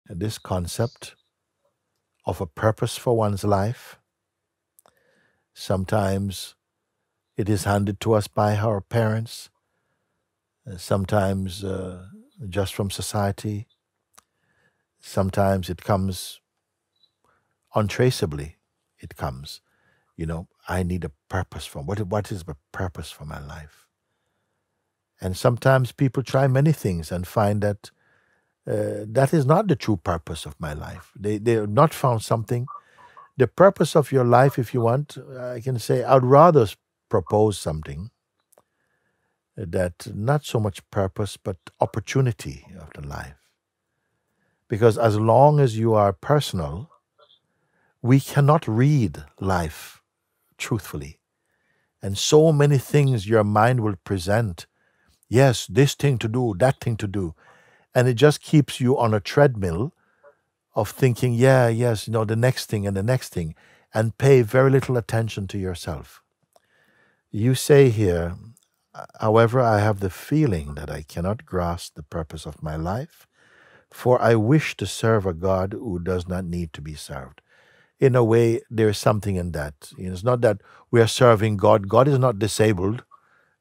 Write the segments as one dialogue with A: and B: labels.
A: this concept of a purpose for one's life. Sometimes it is handed to us by our parents, sometimes just from society. Sometimes it comes untraceably. It comes, I need a purpose for what is the purpose for my life? And sometimes people try many things and find that that is not the true purpose of my life. They have not found something. The purpose of your life, if you want, I can say, I'd rather propose something that not so much purpose, but opportunity of the life. Because as long as you are personal, we cannot read life truthfully. And so many things your mind will present. Yes, this thing to do, that thing to do. And it just keeps you on a treadmill of thinking, the next thing and the next thing, and pay very little attention to yourself. You say here, however, I have the feeling that I cannot grasp the purpose of my life, for I wish to serve a God who does not need to be served. In a way, there is something in that. It's not that we are serving God. God is not disabled.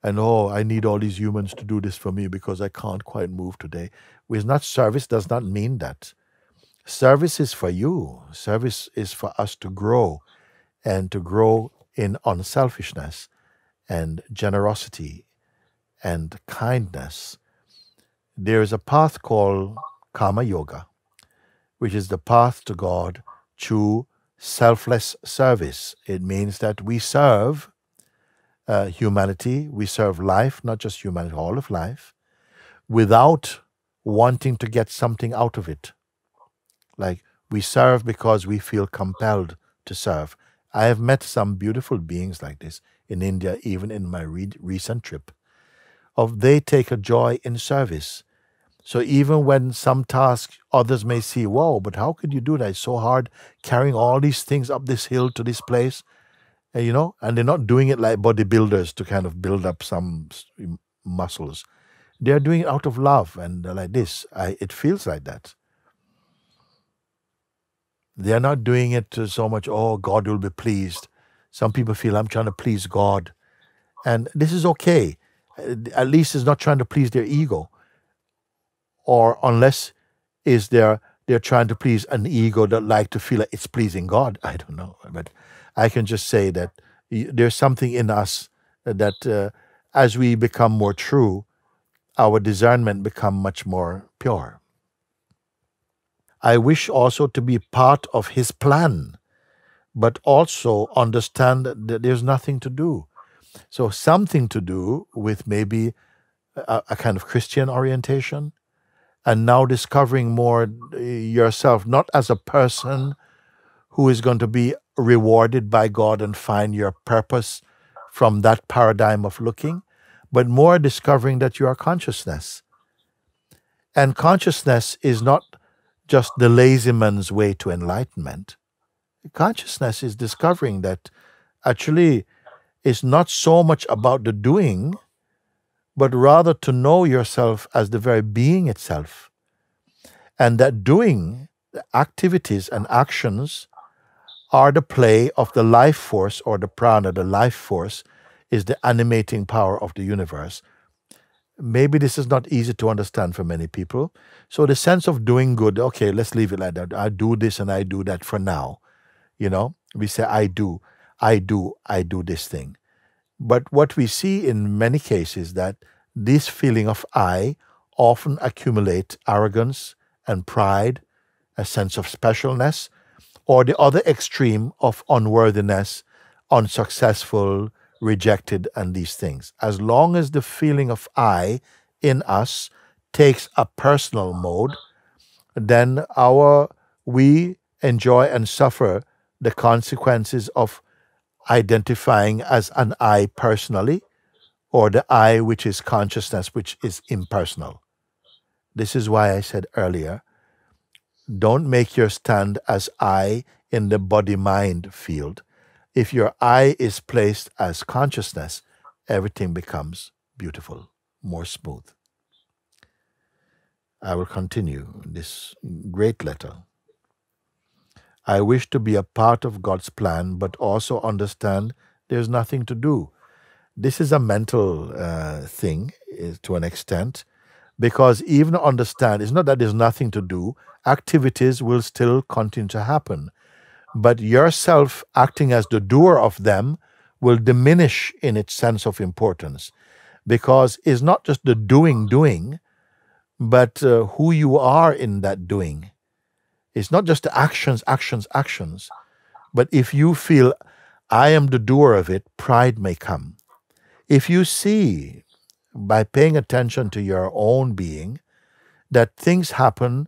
A: And, I need all these humans to do this for me because I can't quite move today. It's not service, does not mean that. Service is for you. Service is for us to grow, and to grow in unselfishness and generosity and kindness. There is a path called Karma Yoga, which is the path to God through selfless service. It means that we serve humanity, we serve life, not just humanity, all of life, without wanting to get something out of it. Like, we serve because we feel compelled to serve. I have met some beautiful beings like this in India, even in my recent trip. They take a joy in service. So even when some tasks others may see, whoa, but how could you do that? It's so hard carrying all these things up this hill to this place. And they're not doing it like bodybuilders to kind of build up some muscles. They're doing it out of love, and they're like this. It feels like that. They're not doing it to so much, God will be pleased. Some people feel I'm trying to please God. And this is okay. At least it's not trying to please their ego. Or unless they're trying to please an ego that like to feel like it's pleasing God. I don't know. But I can just say that there's something in us that as we become more true, our discernment become much more pure. I wish also to be part of his plan, but also understand that there's nothing to do. So something to do with maybe a kind of Christian orientation, and now discovering more yourself, not as a person who is going to be rewarded by God and find your purpose from that paradigm of looking, but more discovering that you are consciousness. And consciousness is not just the lazy man's way to enlightenment. Consciousness is discovering that actually it's not so much about the doing, but rather to know yourself as the very being itself. And that doing, the activities and actions, are the play of the life force, or the prana. The life force is the animating power of the universe. Maybe this is not easy to understand for many people. So the sense of doing good, okay, let's leave it like that. I do this and I do that for now. We say, I do this thing. But what we see in many cases that this feeling of I often accumulate arrogance and pride, a sense of specialness, or the other extreme of unworthiness, unsuccessful, rejected, and these things. As long as the feeling of I in us takes a personal mode, then we enjoy and suffer the consequences of identifying as an I personally, or the I which is consciousness, which is impersonal. This is why I said earlier, don't make your stand as I in the body-mind field. If your I is placed as consciousness, everything becomes beautiful, more smooth. I will continue this great letter. I wish to be a part of God's plan, but also understand there's nothing to do. This is a mental thing to an extent, because even understand, it's not that there's nothing to do, activities will still continue to happen. But yourself acting as the doer of them will diminish in its sense of importance, because it's not just the doing, but who you are in that doing. It's not just the actions, but if you feel, I am the doer of it, pride may come. If you see, by paying attention to your own being, that things happen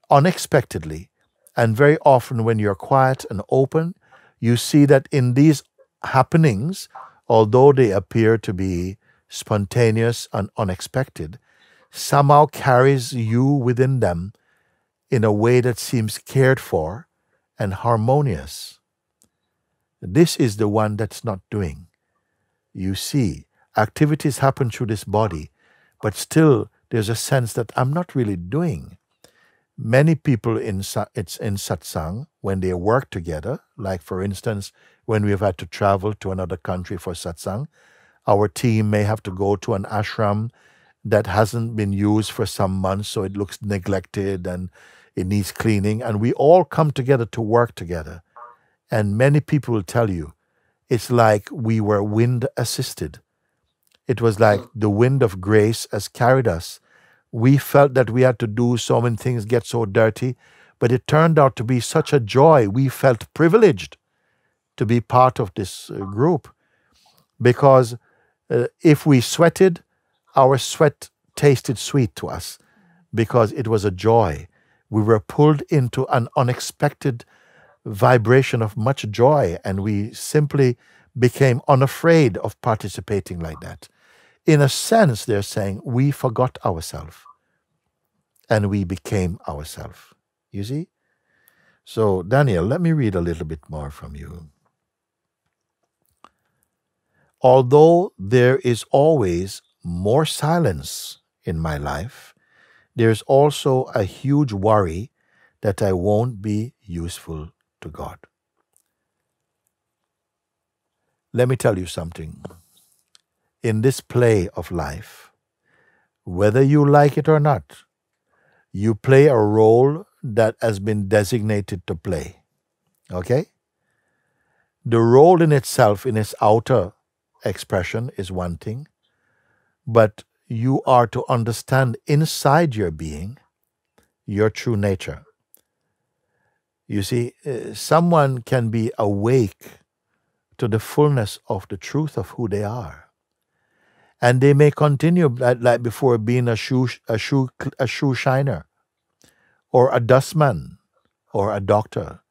A: unexpectedly, and very often when you're quiet and open, you see that in these happenings, although they appear to be spontaneous and unexpected, somehow carries you within them in a way that seems cared for and harmonious. This is the one that's not doing. You see, activities happen through this body, but still there's a sense that I'm not really doing. Many people in satsang, when they work together, like for instance, when we've had to travel to another country for satsang, our team may have to go to an ashram that hasn't been used for some months, so it looks neglected and it needs cleaning, and we all come together to work together. And many people will tell you, it's like we were wind assisted. It was like the wind of grace has carried us. We felt that we had to do so many things, get so dirty, but it turned out to be such a joy. We felt privileged to be part of this group, because if we sweated, our sweat tasted sweet to us because it was a joy. We were pulled into an unexpected vibration of much joy, and we simply became unafraid of participating like that. In a sense, they're saying we forgot ourselves and we became ourselves. You see? So, Daniel, let me read a little bit more from you. Although there is always more silence in my life, there's also a huge worry that I won't be useful to God. Let me tell you something. In this play of life, whether you like it or not, you play a role that has been designated to play. Okay? The role in itself, in its outer expression, is one thing, but you are to understand inside your being your true nature. You see, someone can be awake to the fullness of the truth of who they are, and they may continue like before, being a shoe shiner, or a dustman, or a doctor,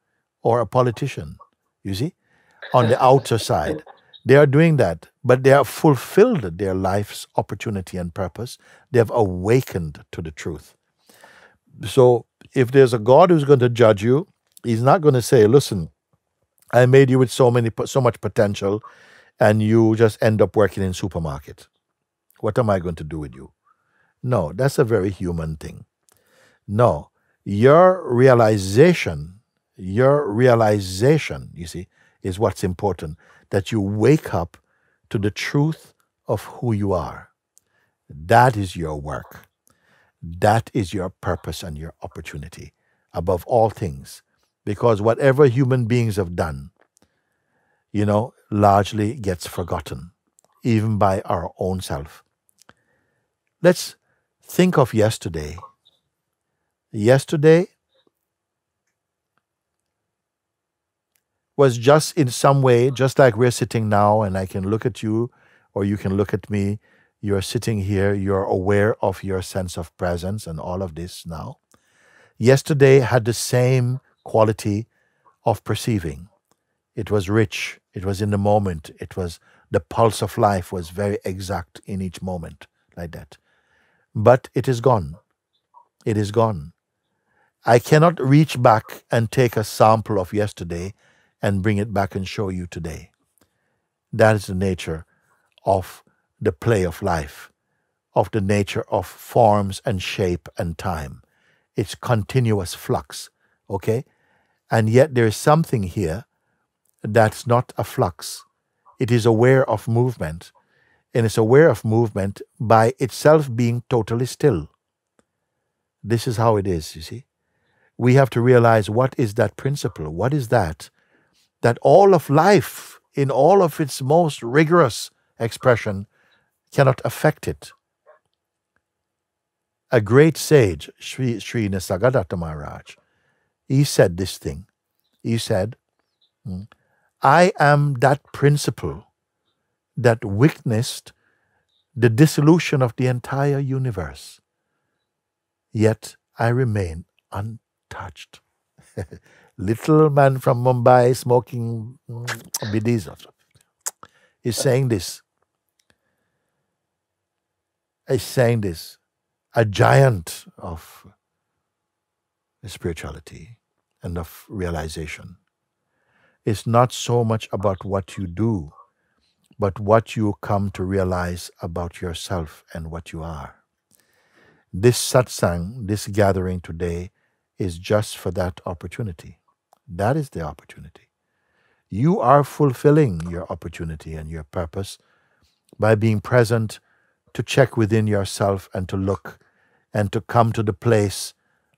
A: or a politician. You see, on the outer side, they are doing that, but they have fulfilled their life's opportunity and purpose. They have awakened to the truth. So if there's a God who's going to judge you, he's not going to say, listen, I made you with so much potential, and you just end up working in supermarket. What am I going to do with you? No, that's a very human thing. No, your realization, you see, is what's important, that you wake up to the truth of who you are. That is your work. That is your purpose and your opportunity above all things. Because whatever human beings have done, largely gets forgotten, even by our own self. Let's think of yesterday. Yesterday was just in some way, just like we're sitting now, and I can look at you or you can look at me. You're sitting here, you're aware of your sense of presence and all of this now. Yesterday had the same quality of perceiving. It was rich, it was in the moment, it was the pulse of life was very exact in each moment, like that. But it is gone. It is gone. I cannot reach back and take a sample of yesterday and bring it back and show you today. That is the nature of the play of life. of the nature of forms and shape and time. It's continuous flux, okay? And yet there is something here that's not a flux. It is aware of movement, and it's aware of movement by itself being totally still. This is how it is, you see. We have to realize, what is that principle? What is that? That all of life, in all of its most rigorous expression, cannot affect it. A great sage, Sri Nisargadatta Maharaj, he said this thing. He said, I am that principle that witnessed the dissolution of the entire universe, yet I remain untouched. Little man from Mumbai smoking bidis is saying this. He's saying this. A giant of spirituality and of realization. It's not so much about what you do, but what you come to realize about yourself and what you are. This satsang, this gathering today, is just for that opportunity. That is the opportunity. You are fulfilling your opportunity and your purpose by being present to check within yourself and to look and to come to the place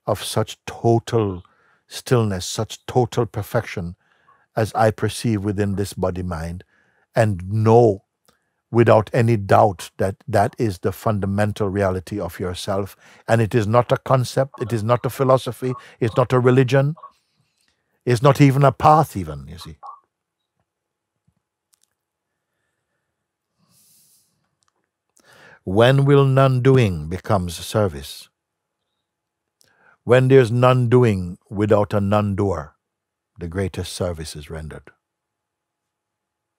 A: of such total stillness, such total perfection as I perceive within this body-mind, and know without any doubt that that is the fundamental reality of yourself. And it is not a concept, it is not a philosophy, it's not a religion, it's not even a path even, you see. When will non-doing becomes service? When there's non-doing without a non-doer, the greatest service is rendered.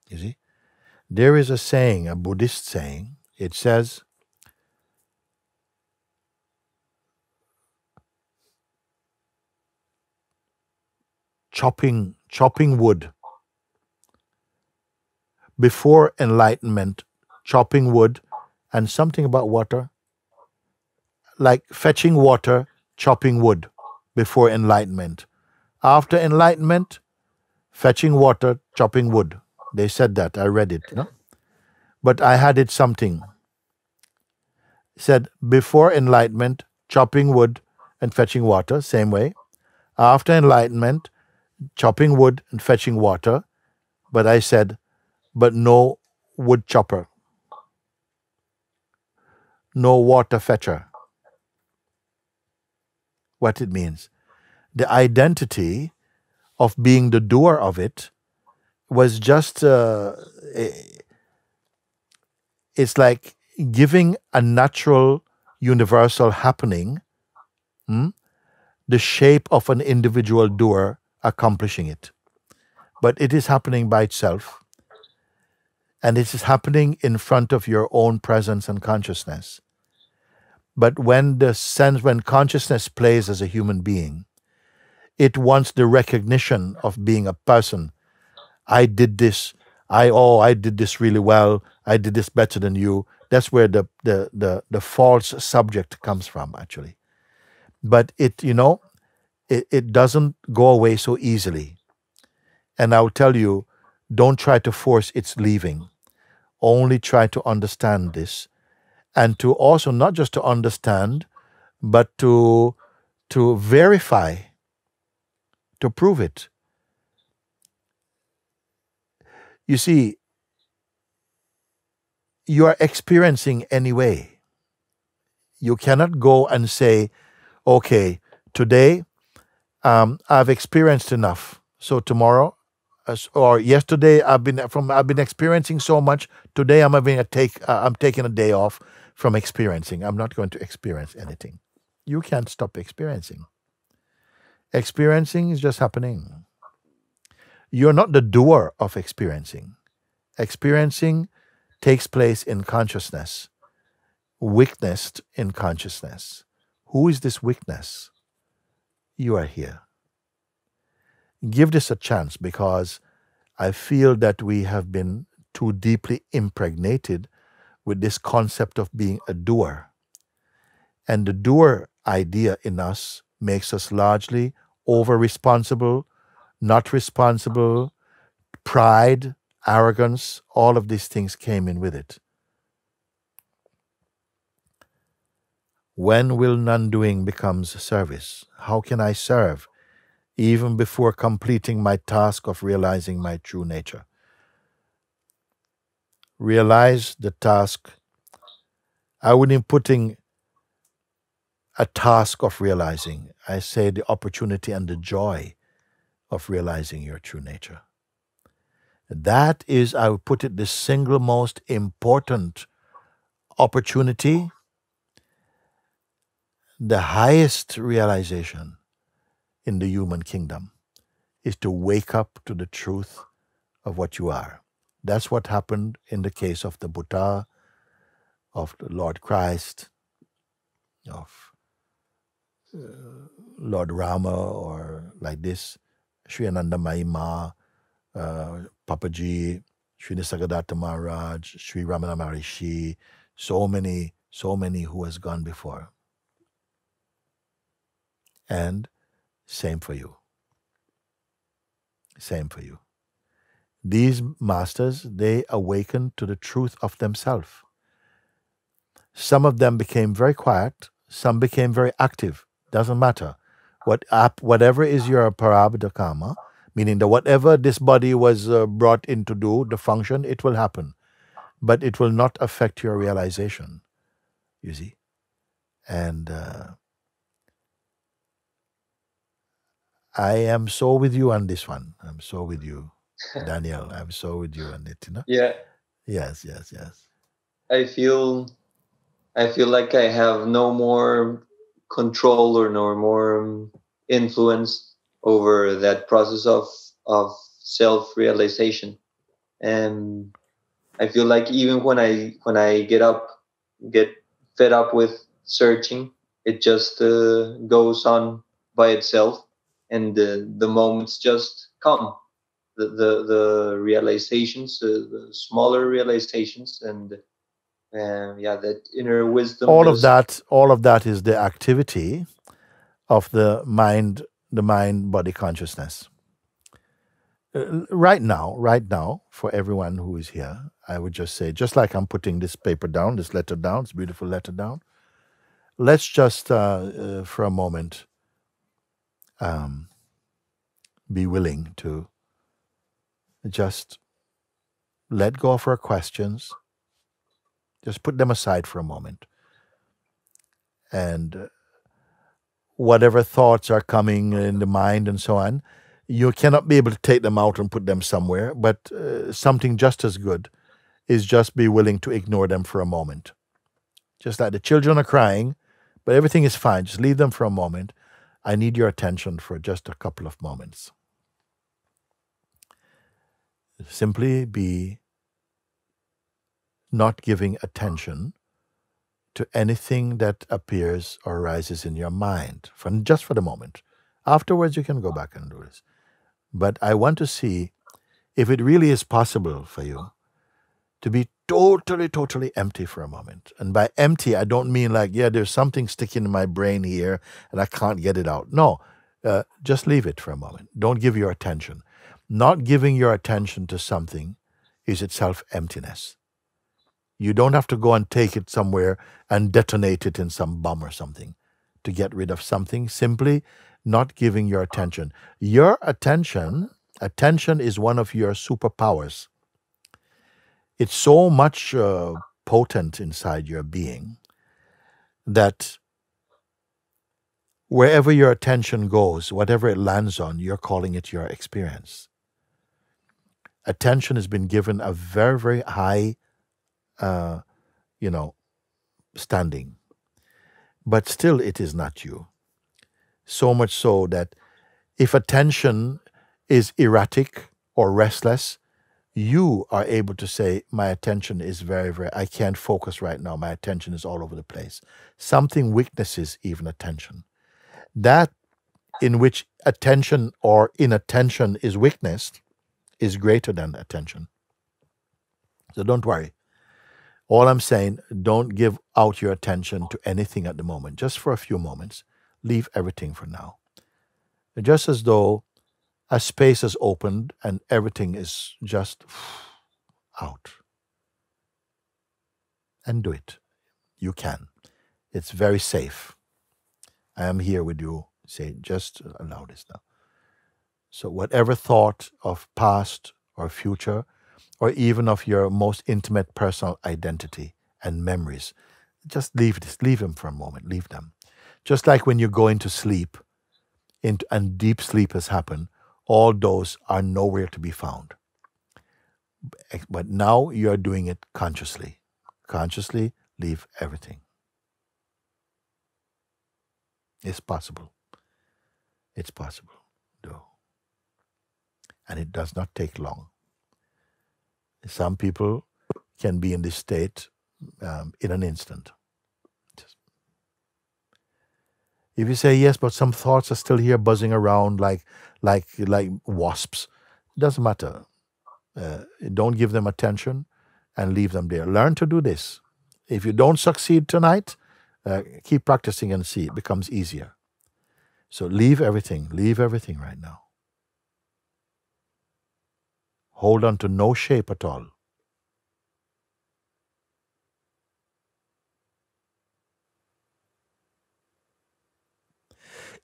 A: You see? There is a saying, a Buddhist saying, it says, chopping wood. Before enlightenment, chopping wood, and something about water, like fetching water, chopping wood before enlightenment. After enlightenment, fetching water, chopping wood. They said that, I read it, you know? But I had it something. It said, before enlightenment, chopping wood and fetching water, same way. After enlightenment, chopping wood and fetching water. But I said, but no wood chopper. No water fetcher. What it means. The identity of being the doer of it was just, it's like giving a natural universal happening the shape of an individual doer accomplishing it. But it is happening by itself, and it is happening in front of your own presence and consciousness. But when consciousness plays as a human being, it wants the recognition of being a person. I did this. I did this really well. I did this better than you. That's where the false subject comes from, actually. But it doesn't go away so easily. And I'll tell you, don't try to force its leaving. Only try to understand this. And to also not just to understand, but to verify, to prove it. You see, you are experiencing anyway. You cannot go and say, okay, today I've experienced enough. So tomorrow, or yesterday I've been experiencing so much. Today I'm taking a day off from experiencing. I'm not going to experience anything. You can't stop experiencing. Experiencing is just happening. You're not the doer of experiencing. Experiencing takes place in consciousness, witnessed in consciousness. Who is this witness? You are here. Give this a chance, because I feel that we have been too deeply impregnated with this concept of being a doer. And the doer idea in us makes us largely over-responsible, not responsible, pride, arrogance, all of these things came in with it. When will non-doing becomes service? How can I serve even before completing my task of realizing my true nature? Realize the task. I wouldn't be putting a task of realizing. I say the opportunity and the joy of realizing your true nature. That is, I would put it, the single most important opportunity, the highest realization in the human kingdom is to wake up to the truth of what you are. That's what happened in the case of the Buddha, of the Lord Christ, of Lord Rama, or like this, Sri Ananda Mahima, Papaji, Sri Nisargadatta Maharaj, Sri Ramana Maharishi, so many who has gone before. And same for you. Same for you. These masters, they awakened to the truth of themselves. Some of them became very quiet, some became very active. Doesn't matter. Whatever is your parabdha karma, meaning that whatever this body was brought in to do, the function, it will happen. But it will not affect your realization, you see. And I am so with you on this one. I'm so with you, Daniel. I'm so with you on it, you know?
B: Yeah.
A: Yes, yes, yes.
B: I feel like I have no more control or no more influence over that process of self-realization. And I feel like even when I get fed up with searching, it just goes on by itself, and the moments just come, the realizations, the smaller realizations, and that inner wisdom.
A: All of that is the activity of the mind-body consciousness. Right now, for everyone who is here, I would just say, just like I'm putting this paper down, this letter down, this beautiful letter down, let's just, for a moment, be willing to just let go of our questions, just put them aside for a moment. And whatever thoughts are coming in the mind and so on, you cannot be able to take them out and put them somewhere, but something just as good is just be willing to ignore them for a moment. Just like the children are crying, but everything is fine. Just leave them for a moment. I need your attention for just a couple of moments. Simply be not giving attention to anything that appears or arises in your mind, just for the moment. Afterwards, you can go back and do this. But I want to see if it really is possible for you to be totally empty for a moment. And by empty, I don't mean like, there's something sticking in my brain here and I can't get it out. No, just leave it for a moment. Don't give your attention. Not giving your attention to something is itself emptiness. You don't have to go and take it somewhere and detonate it in some bomb or something to get rid of something. Simply not giving your attention. Your attention is one of your superpowers. It's so much potent inside your being that wherever your attention goes, whatever it lands on, you're calling it your experience. Attention has been given a very, very high standing. But still it is not you. So much so that if attention is erratic or restless, you are able to say, my attention is very, very, I can't focus right now. My attention is all over the place. Something witnesses even attention. That in which attention or inattention is witnessed is greater than attention. So don't worry. All I'm saying, don't give out your attention to anything at the moment, just for a few moments. Leave everything for now. Just as though a space has opened and everything is just out. And do it. You can. It's very safe. I am here with you. Say, just allow this now. So whatever thought of past or future, or even of your most intimate personal identity and memories, just leave this. Leave them for a moment. Leave them. Just like when you go into sleep, and deep sleep has happened, all those are nowhere to be found. But now you are doing it consciously. Consciously leave everything. It's possible. It's possible. Do. And it does not take long. Some people can be in this state in an instant. If you say yes, but some thoughts are still here buzzing around like wasps, it doesn't matter. Don't give them attention and leave them there. Learn to do this. If you don't succeed tonight, keep practicing and see. It becomes easier. So leave everything. Leave everything right now. Hold on to no shape at all.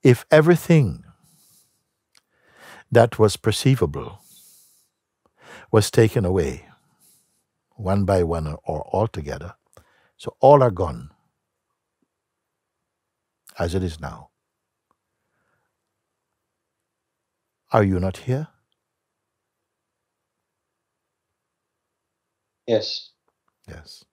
A: If everything that was perceivable was taken away, one by one or all together, so all are gone, as it is now, are you not here?
B: Yes.
A: Yes.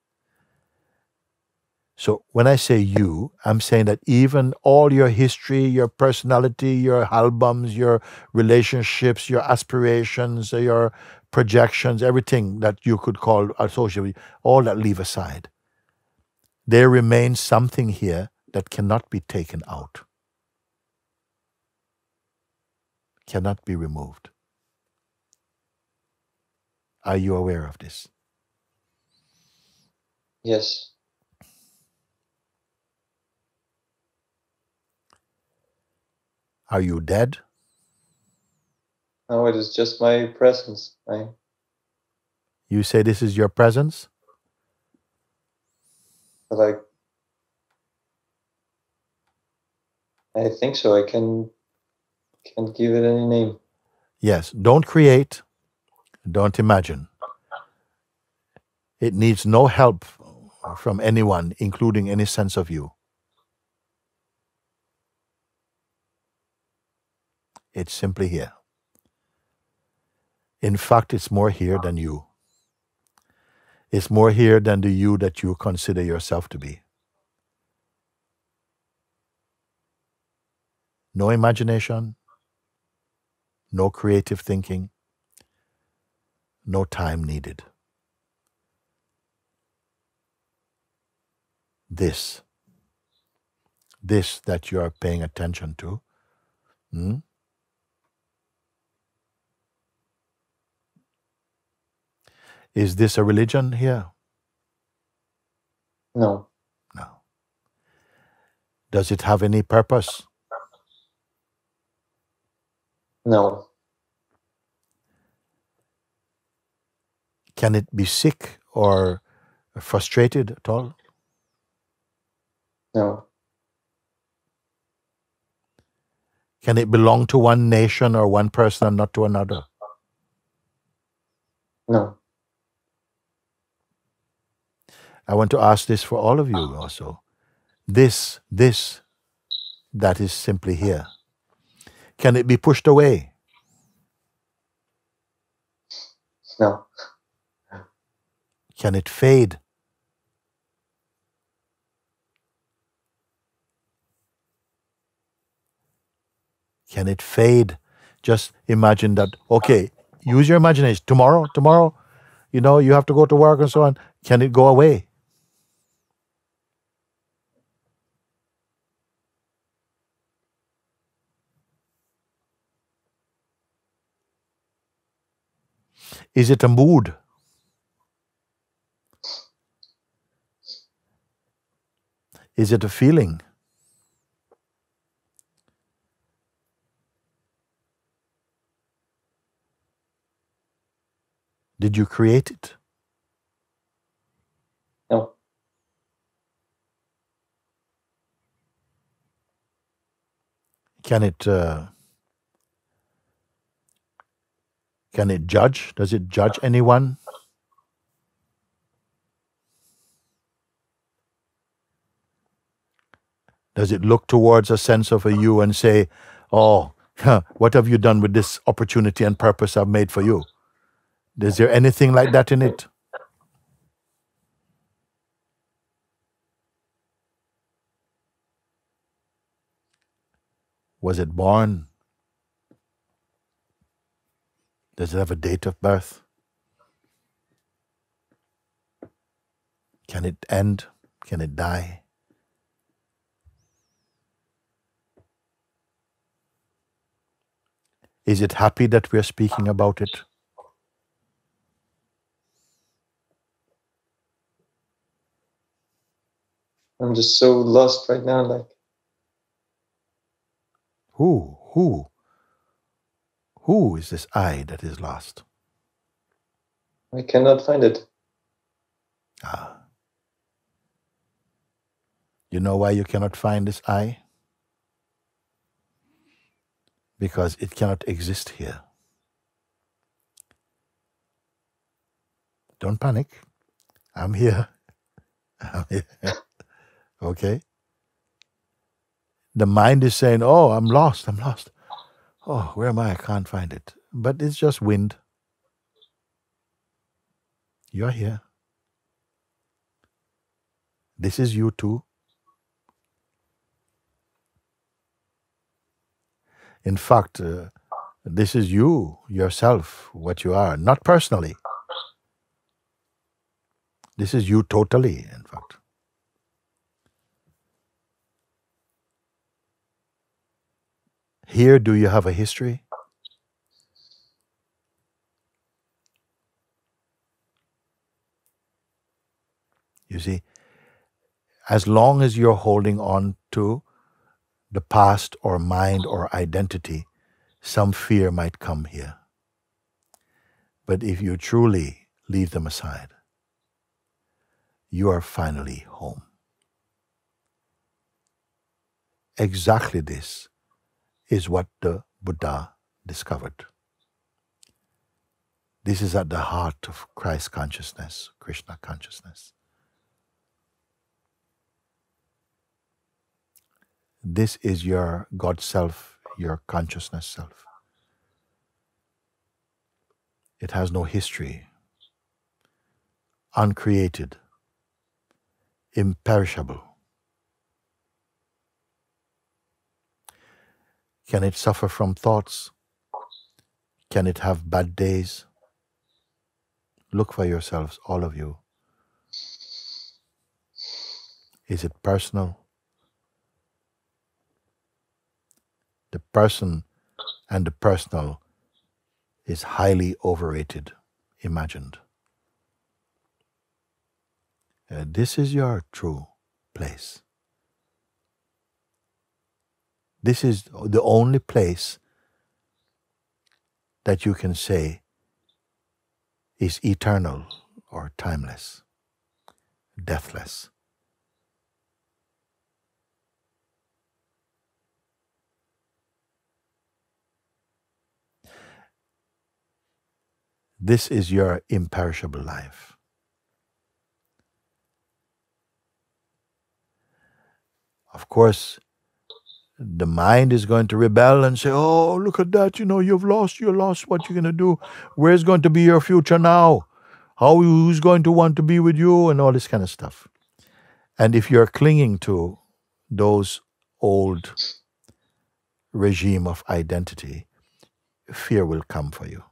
A: So when I say you, I'm saying that even all your history, your personality, your albums, your relationships, your aspirations, your projections, everything that you could call associated with, all that leave aside. There remains something here that cannot be taken out, cannot be removed. Are you aware of this?
B: Yes.
A: Are you dead?
B: No, it is just my presence.
A: You say this is your presence?
B: I think so. I can't give it any name.
A: Yes. Don't create. Don't imagine. It needs no help from anyone, including any sense of you. It's simply here. In fact, it's more here than you. It's more here than the you that you consider yourself to be. No imagination, no creative thinking, no time needed. This that you are paying attention to, is this a religion here?
B: No.
A: No. Does it have any purpose?
B: No.
A: Can it be sick or frustrated at all?
B: No.
A: Can it belong to one nation or one person and not to another?
B: No.
A: I want to ask this for all of you also. This that is simply here, can it be pushed away?
B: No.
A: Can it fade? Can it fade? Just imagine that, okay, use your imagination. Tomorrow, you have to go to work and so on. Can it go away? Is it a mood? Is it a feeling? Did you create it?
B: No.
A: Can it judge? Does it judge anyone? Does it look towards a sense of a you and say, oh, what have you done with this opportunity and purpose I've made for you? Is there anything like that in it? Was it born? Does it have a date of birth? Can it end? Can it die? Is it happy that we are speaking about it?
B: I'm just so lost right now. Like,
A: Who is this I that is lost?
B: I cannot find it.
A: You know why you cannot find this I? Because it cannot exist here. Don't panic. I'm here. I'm here. Okay? The mind is saying, oh, I'm lost. Oh, where am I? I can't find it. But it's just wind. You're here. This is you too. In fact, this is you, yourself, what you are, not personally. This is you totally, in fact. Here, do you have a history? You see, as long as you're holding on to the past or mind or identity, some fear might come here. But if you truly leave them aside, you are finally home. Exactly this is what the Buddha discovered. This is at the heart of Christ consciousness, Krishna consciousness. This is your God self, your consciousness self. It has no history, uncreated, imperishable. Can it suffer from thoughts? Can it have bad days? Look for yourselves, all of you. Is it personal? The person and the personal is highly overrated, imagined. This is your true place. This is the only place that you can say is eternal or timeless, deathless. This is your imperishable life. Of course, the mind is going to rebel and say, oh, look at that, you're lost, what you're going to do? Where's going to be your future now? Who's going to want to be with you? And all this kind of stuff. And if you're clinging to those old regime of identity, fear will come for you.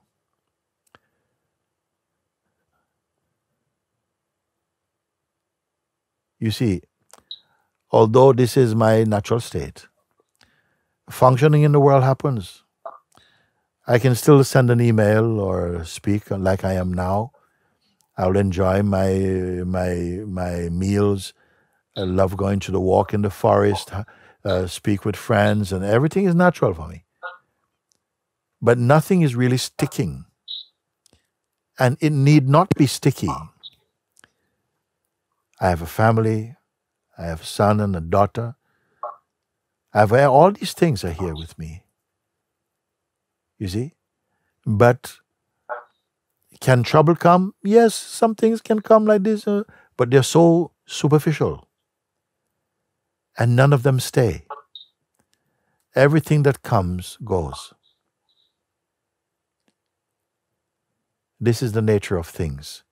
A: You see, although this is my natural state, functioning in the world happens. I can still send an email or speak like I am now. I'll enjoy my meals I love going to the walk in the forest, speak with friends, and everything is natural for me. But nothing is really sticking. And it need not be sticky. I have a family. I have a son and a daughter. I have all these things are here with me. You see? But can trouble come? Yes, some things can come like this, but they're so superficial. And none of them stay. Everything that comes goes. This is the nature of things.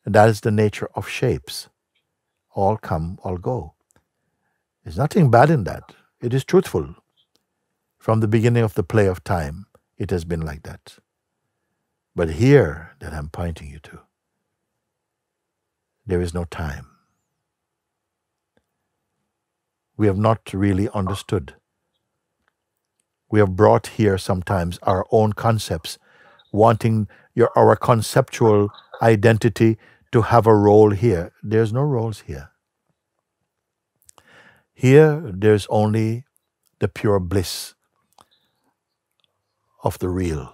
A: And that is the nature of shapes. All come, all go. There's nothing bad in that. It is truthful. From the beginning of the play of time, it has been like that. But here that I'm pointing you to, there is no time. We have not really understood. We have brought here sometimes our own concepts, wanting our conceptual identity to have a role here. There's no roles here. Here, there's only the pure bliss of the real.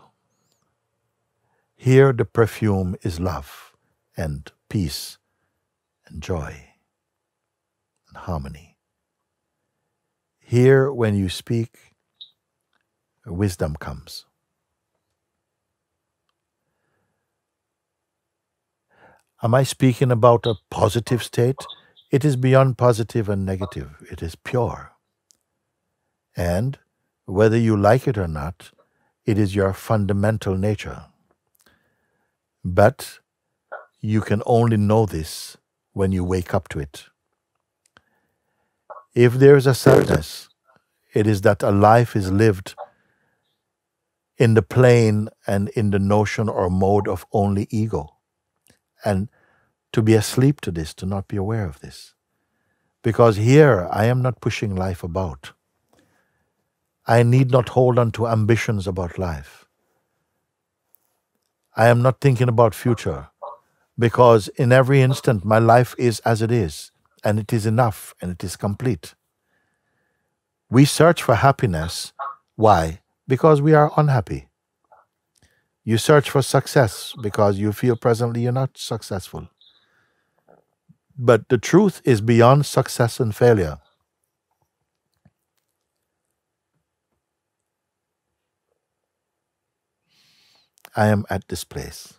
A: Here, the perfume is love and peace and joy and harmony. Here, when you speak, wisdom comes. Am I speaking about a positive state? It is beyond positive and negative. It is pure. And whether you like it or not, it is your fundamental nature. But you can only know this when you wake up to it. If there is a sadness, it is that a life is lived in the plane and in the notion or mode of only ego. And to be asleep to this, to not be aware of this. Because here, I am not pushing life about. I need not hold on to ambitions about life. I am not thinking about future. Because in every instant, my life is as it is. And it is enough, and it is complete. We search for happiness. Why? Because we are unhappy. You search for success because you feel presently you're not successful. But the truth is beyond success and failure. I am at this place.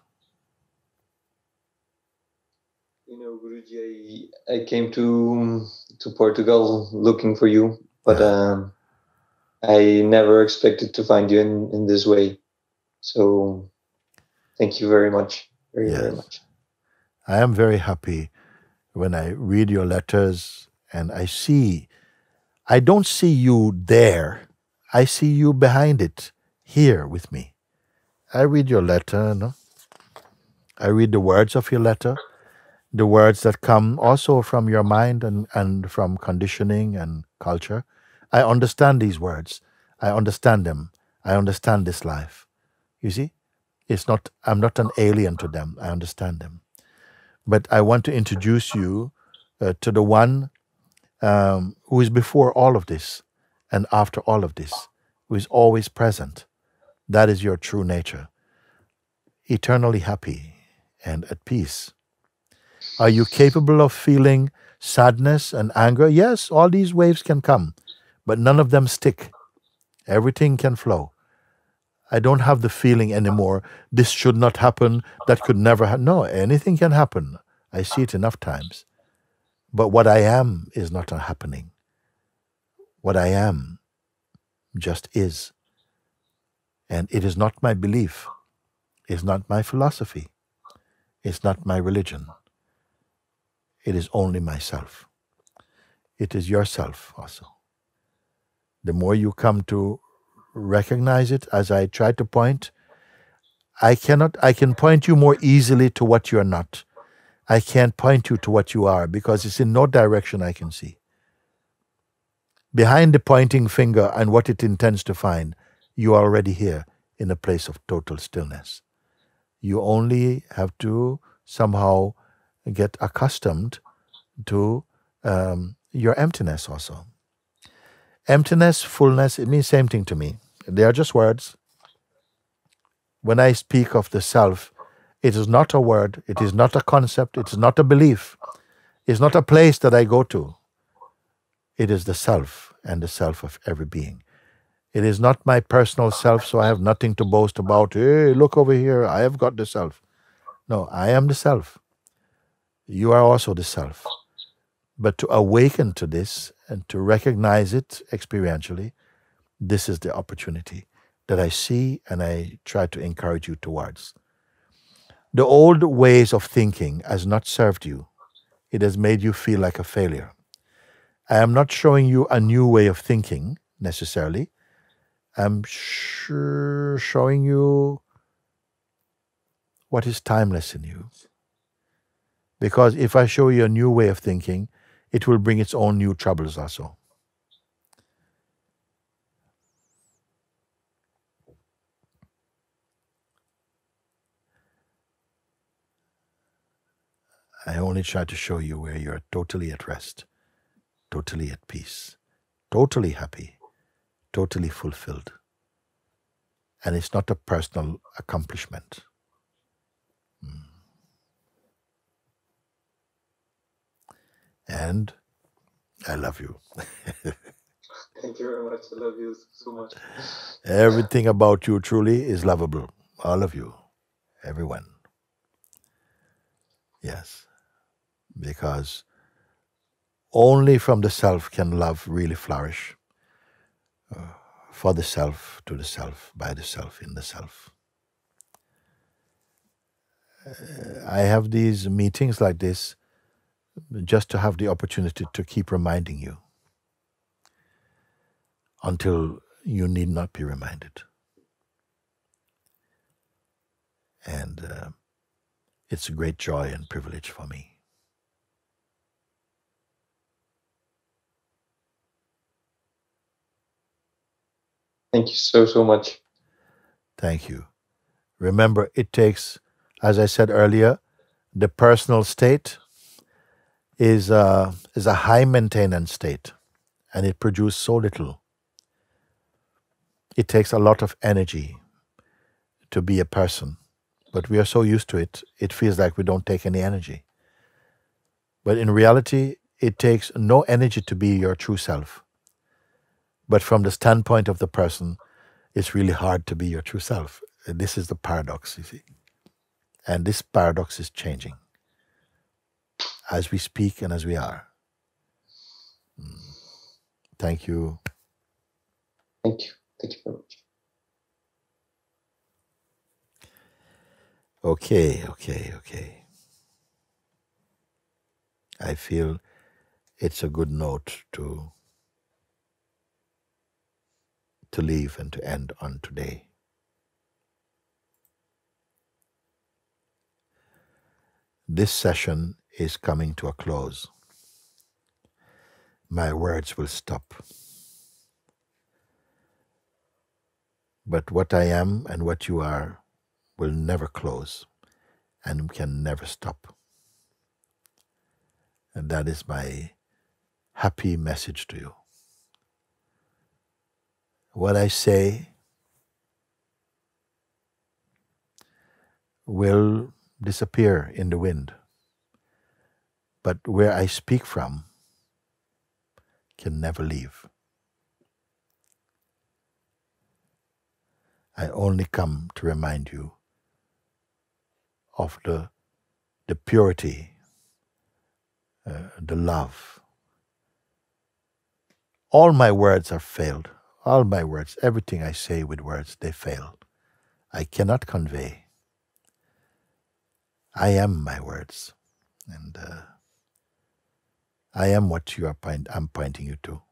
B: You know, Guruji, I came to Portugal looking for you, but I never expected to find you in this way. So thank you very much. Very much.
A: I am very happy when I read your letters and I don't see you there. I see you behind it, here with me. I read your letter, no? I read the words of your letter, the words that come also from your mind and from conditioning and culture. I understand these words. I understand them. I understand this life. You see? I'm not an alien to them. I understand them. But I want to introduce you to the one who is before all of this and after all of this, who is always present. That is your true nature. Eternally happy and at peace. Are you capable of feeling sadness and anger? Yes, all these waves can come, but none of them stick. Everything can flow. I don't have the feeling anymore, this should not happen, that could never happen. No, anything can happen. I see it enough times. But what I am is not happening. What I am just is. And it is not my belief. It's not my philosophy. It's not my religion. It is only myself. It is yourself also. The more you come to recognize it, as I try to point, I can point you more easily to what you are not. I can't point you to what you are because it's in no direction I can see. Behind the pointing finger and what it intends to find, you are already here in a place of total stillness. You only have to somehow get accustomed to your emptiness also. Emptiness, fullness, it means same thing to me. They are just words. When I speak of the self, it is not a word, it is not a concept, it is not a belief, it's not a place that I go to. It is the self and the self of every being. It is not my personal self, so I have nothing to boast about. Hey, look over here, I have got the self. No, I am the self. You are also the self. But to awaken to this and to recognize it experientially, this is the opportunity that I see and I try to encourage you towards. The old ways of thinking has not served you. It has made you feel like a failure. I am not showing you a new way of thinking necessarily. I'm showing you what is timeless in you. Because if I show you a new way of thinking, it will bring its own new troubles also. I only try to show you where you're totally at rest, totally at peace, totally happy, totally fulfilled. And it's not a personal accomplishment. And I love you.
B: Thank you very much. I love you so much.
A: Everything about you truly is lovable. All of you. Everyone. Yes. Because only from the self can love really flourish. For the self, to the self, by the self, in the self. I have these meetings like this just to have the opportunity to keep reminding you until you need not be reminded. And it's a great joy and privilege for me.
B: Thank you so much.
A: Thank you. Remember, it takes, as I said earlier, the personal state is a high maintenance state, and it produces so little. It takes a lot of energy to be a person, but we are so used to it, it feels like we don't take any energy. But in reality, it takes no energy to be your true self. But from the standpoint of the person, it's really hard to be your true self. This is the paradox, you see. And this paradox is changing as we speak and as we are. Thank you.
B: Thank you. Thank you very much.
A: Okay. I feel it's a good note to leave and to end on today. This session is coming to a close. My words will stop. But what I am and what you are will never close and can never stop. And that is my happy message to you. What I say will disappear in the wind, but where I speak from can never leave. I only come to remind you of the purity, the love. All my words are failed. All my words, everything I say with words, they fail. I cannot convey. I am my words, and I am what I'm pointing you to,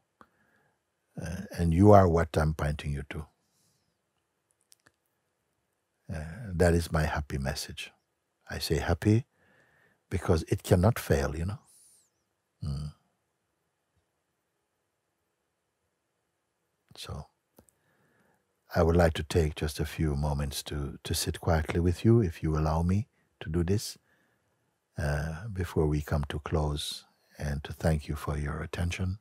A: and you are what I'm pointing you to. That is my happy message. I say happy because it cannot fail, you know. So I would like to take just a few moments to sit quietly with you, if you allow me to do this, before we come to close and to thank you for your attention.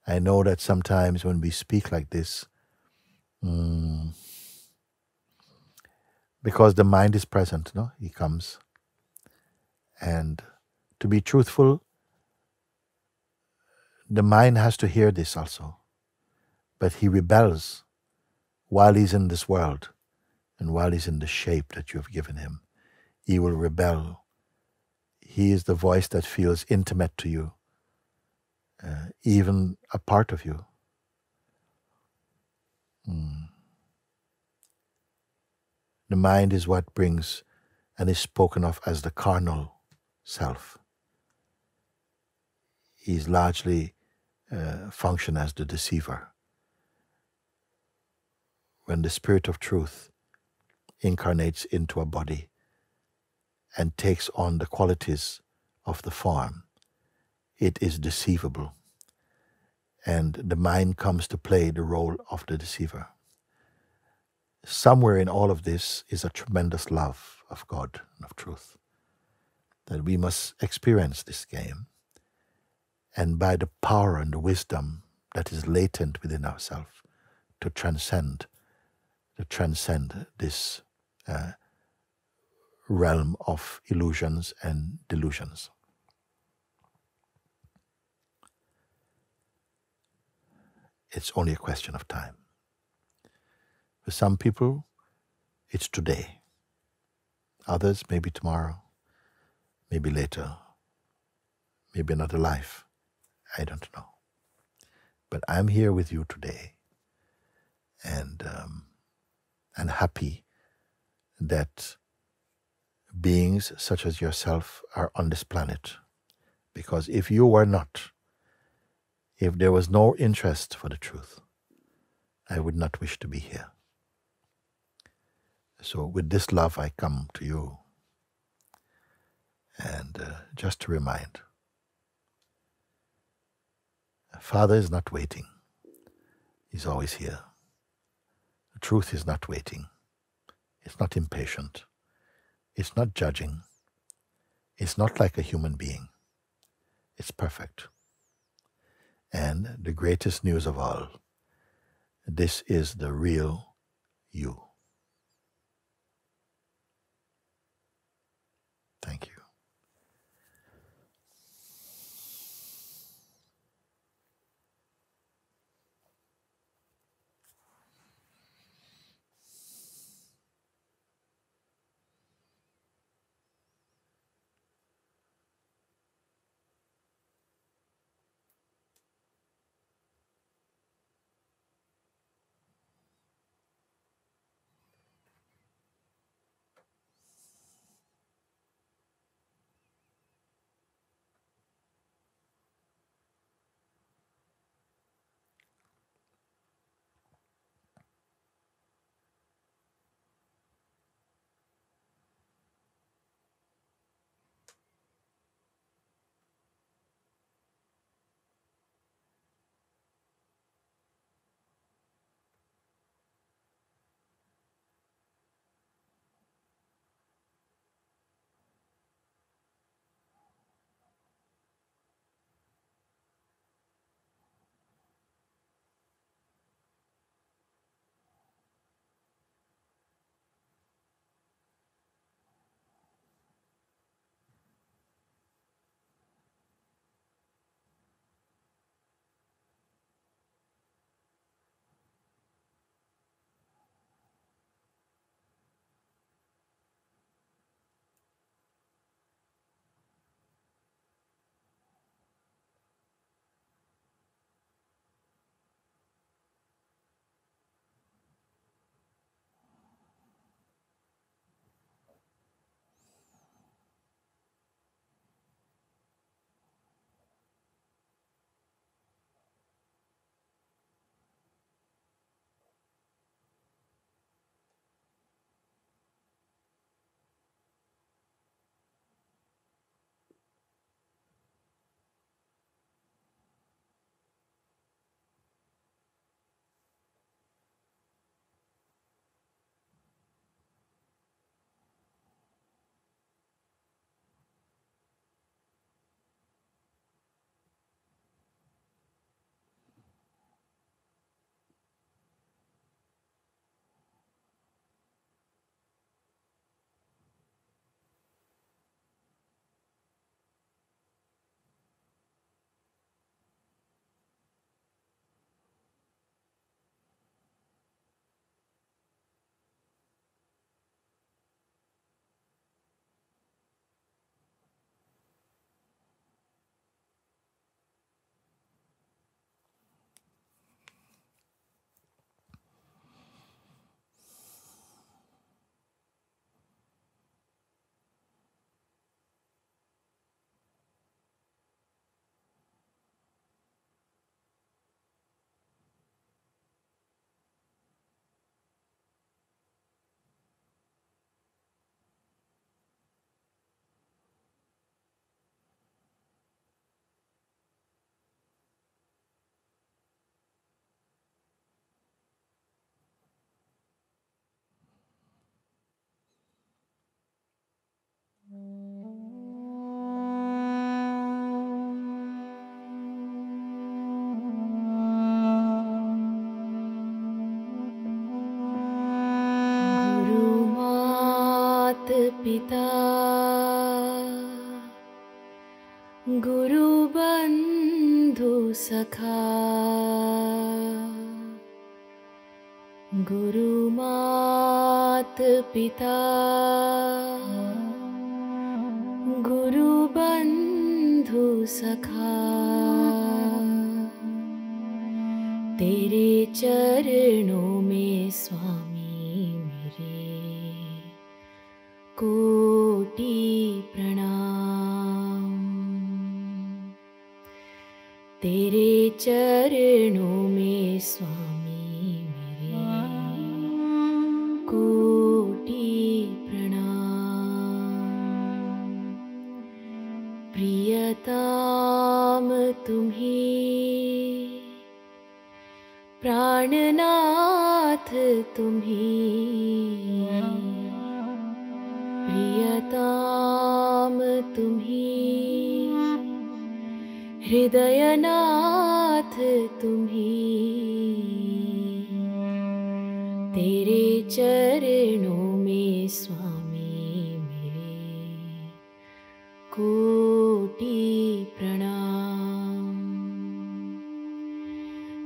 A: I know that sometimes when we speak like this, because the mind is present, no? He comes. And to be truthful, the mind has to hear this also. But he rebels while he's in this world and while he's in the shape that you have given him. He will rebel. He is the voice that feels intimate to you, even a part of you. The mind is what brings and is spoken of as the carnal self. He's largely function as the deceiver. When the Spirit of Truth incarnates into a body and takes on the qualities of the form, it is deceivable. And the mind comes to play the role of the deceiver. Somewhere in all of this is a tremendous love of God and of truth, that we must experience this game, and by the power and the wisdom that is latent within ourselves, to transcend this realm of illusions and delusions. It's only a question of time. For some people, it's today. Others, maybe tomorrow, maybe later, maybe another life. I don't know. But I'm here with you today, and happy that beings such as yourself are on this planet. Because if you were not, if there was no interest for the truth, I would not wish to be here. So with this love, I come to you, and just to remind, Father is not waiting. He's always here. The truth is not waiting. It's not impatient. It's not judging. It's not like a human being. It's perfect. And the greatest news of all, this is the real you. Thank you.
C: पिता गुरु बंधु सखा गुरु मात पिता गुरु बंधु सखा तेरे चरणों में स्वामी मेरे कोटि प्रणाम। तेरे चरणों में स्वामी मेरे कोटि प्रणाम। प्रियतम तुम्हीं प्राणनाथ तुम्हीं प्रियतम तुम्हीं हृदयनाथ तुम्हीं। तेरे चरणों में स्वामी मेरे कोटि प्रणाम।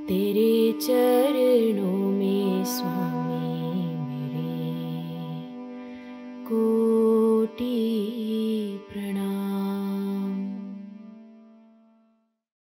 C: तेरे चरणों में स्वामी